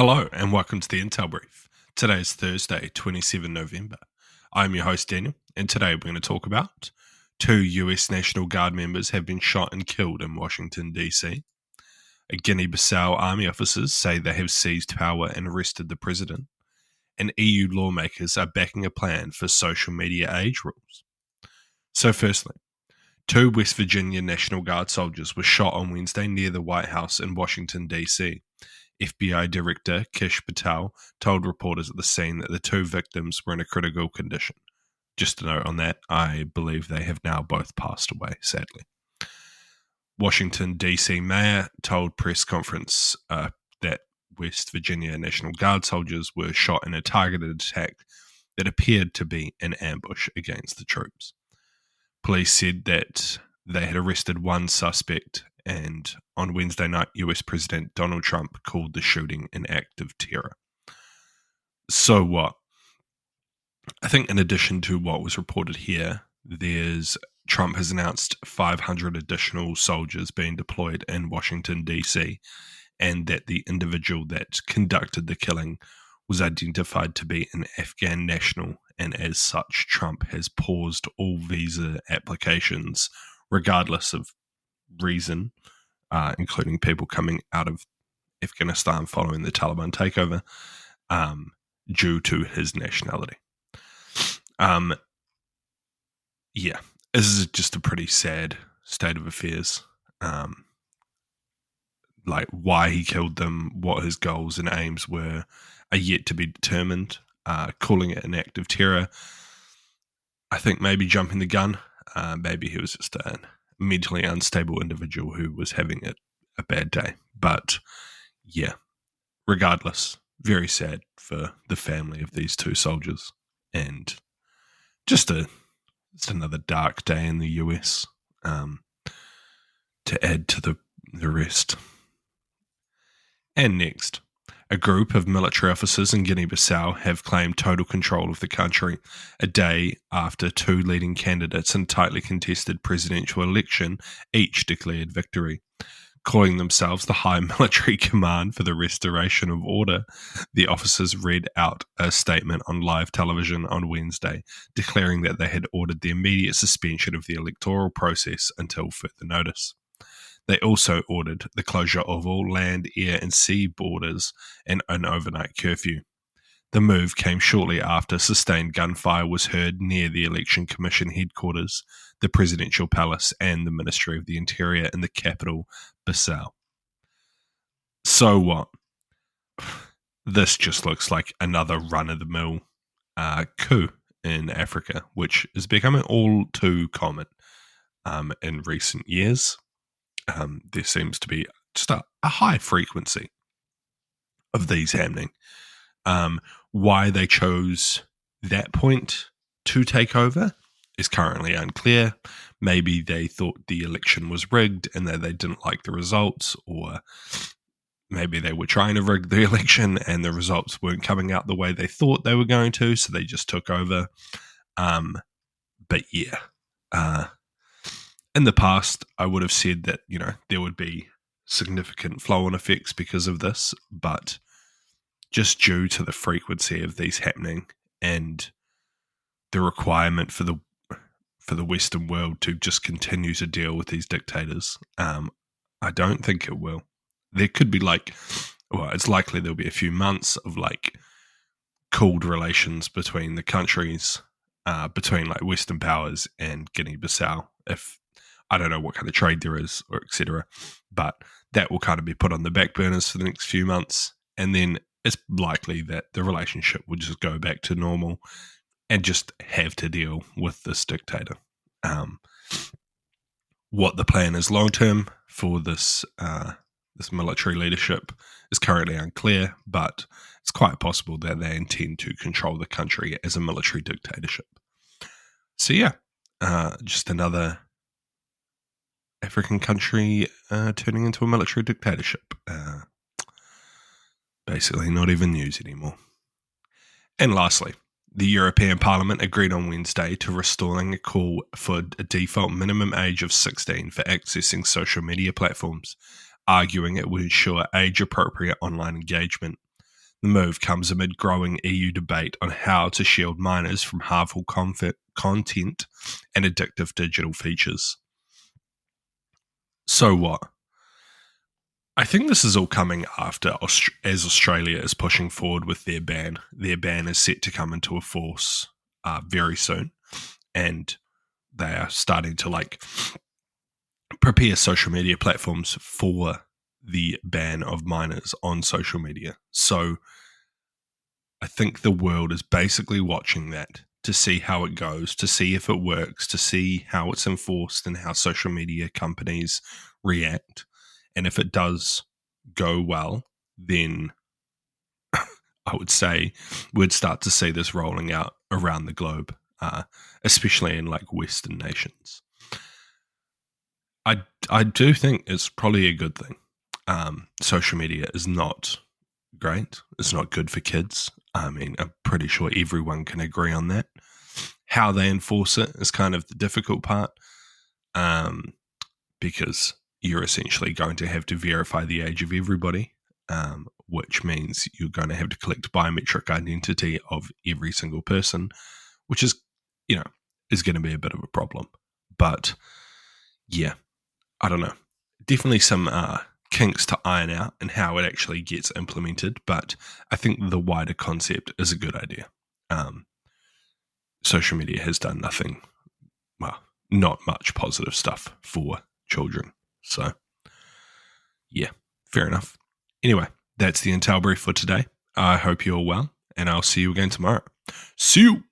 Hello and welcome to the Intel Brief. Today is Thursday, 27 November. I'm your host Daniel, and today we're going to talk about 2 US National Guard members have been shot and killed in Washington, D.C. Guinea-Bissau army officers say they have seized power and arrested the president, and EU lawmakers are backing a plan for social media age rules. So firstly, 2 West Virginia National Guard soldiers were shot on Wednesday near the White House in Washington, D.C. FBI Director Kish Patel told reporters at the scene that the 2 victims were in a critical condition. Just a note on that, I believe they have now both passed away, sadly. Washington, D.C. mayor told press conference that West Virginia National Guard soldiers were shot in a targeted attack that appeared to be an ambush against the troops. Police said that they had arrested 1 suspect, and on Wednesday night, US President Donald Trump called the shooting an act of terror. So what? I think in addition to what was reported here, Trump has announced 500 additional soldiers being deployed in Washington, D.C., and that the individual that conducted the killing was identified to be an Afghan national, and as such, Trump has paused all visa applications regardless of reason, including people coming out of Afghanistan following the Taliban takeover, due to his nationality. This is just a pretty sad state of affairs. Like why he killed them, what his goals and aims were, are yet to be determined. Calling it an act of terror, I think maybe jumping the gun. Maybe he was just a mentally unstable individual who was having a bad day. But yeah, regardless, very sad for the family of these 2 soldiers, and just another dark day in the US to add to the rest. And next, a group of military officers in Guinea-Bissau have claimed total control of the country a day after 2 leading candidates in a tightly contested presidential election each declared victory. Calling themselves the High Military Command for the Restoration of Order, the officers read out a statement on live television on Wednesday, declaring that they had ordered the immediate suspension of the electoral process until further notice. They also ordered the closure of all land, air, and sea borders and an overnight curfew. The move came shortly after sustained gunfire was heard near the Election Commission headquarters, the Presidential Palace, and the Ministry of the Interior in the capital, Bissau. So what? This just looks like another run-of-the-mill coup in Africa, which is becoming all too common in recent years. There seems to be just a high frequency of these happening. Why they chose that point to take over is currently unclear. Maybe they thought the election was rigged and that they didn't like the results, or maybe they were trying to rig the election and the results weren't coming out the way they thought they were going to, so they just took over. But yeah, in the past, I would have said that, there would be significant flow-on effects because of this, but just due to the frequency of these happening and the requirement for the Western world to just continue to deal with these dictators, I don't think it will. There could be it's likely there'll be a few months of cooled relations between the countries, between Western powers and Guinea-Bissau, if I don't know what kind of trade there is, or etc. But that will kind of be put on the back burners for the next few months. And then it's likely that the relationship will just go back to normal and just have to deal with this dictator. What the plan is long-term for this military leadership is currently unclear, but it's quite possible that they intend to control the country as a military dictatorship. So yeah, just another African country turning into a military dictatorship. Basically not even news anymore. And lastly, the European Parliament agreed on Wednesday to restoring a call for a default minimum age of 16 for accessing social media platforms, arguing it would ensure age-appropriate online engagement. The move comes amid growing EU debate on how to shield minors from harmful content and addictive digital features. So what? I think this is all coming after as Australia is pushing forward with their ban. Their ban is set to come into force very soon, and they are starting to prepare social media platforms for the ban of minors on social media. So I think the world is basically watching that to see how it goes, to see if it works, to see how it's enforced and how social media companies react. And if it does go well, then I would say we'd start to see this rolling out around the globe, especially in Western nations. I do think it's probably a good thing. Social media is not great. It's not good for kids. I mean, I'm pretty sure everyone can agree on that. How they enforce it is kind of the difficult part, because you're essentially going to have to verify the age of everybody, which means you're going to have to collect biometric identity of every single person, which is going to be a bit of a problem. But yeah, I don't know. Definitely some kinks to iron out and how it actually gets implemented, but I think the wider concept is a good idea. Social media has done not much positive stuff for children. So, yeah, fair enough. Anyway, that's the Intel brief for today. I hope you're well, and I'll see you again tomorrow. See you!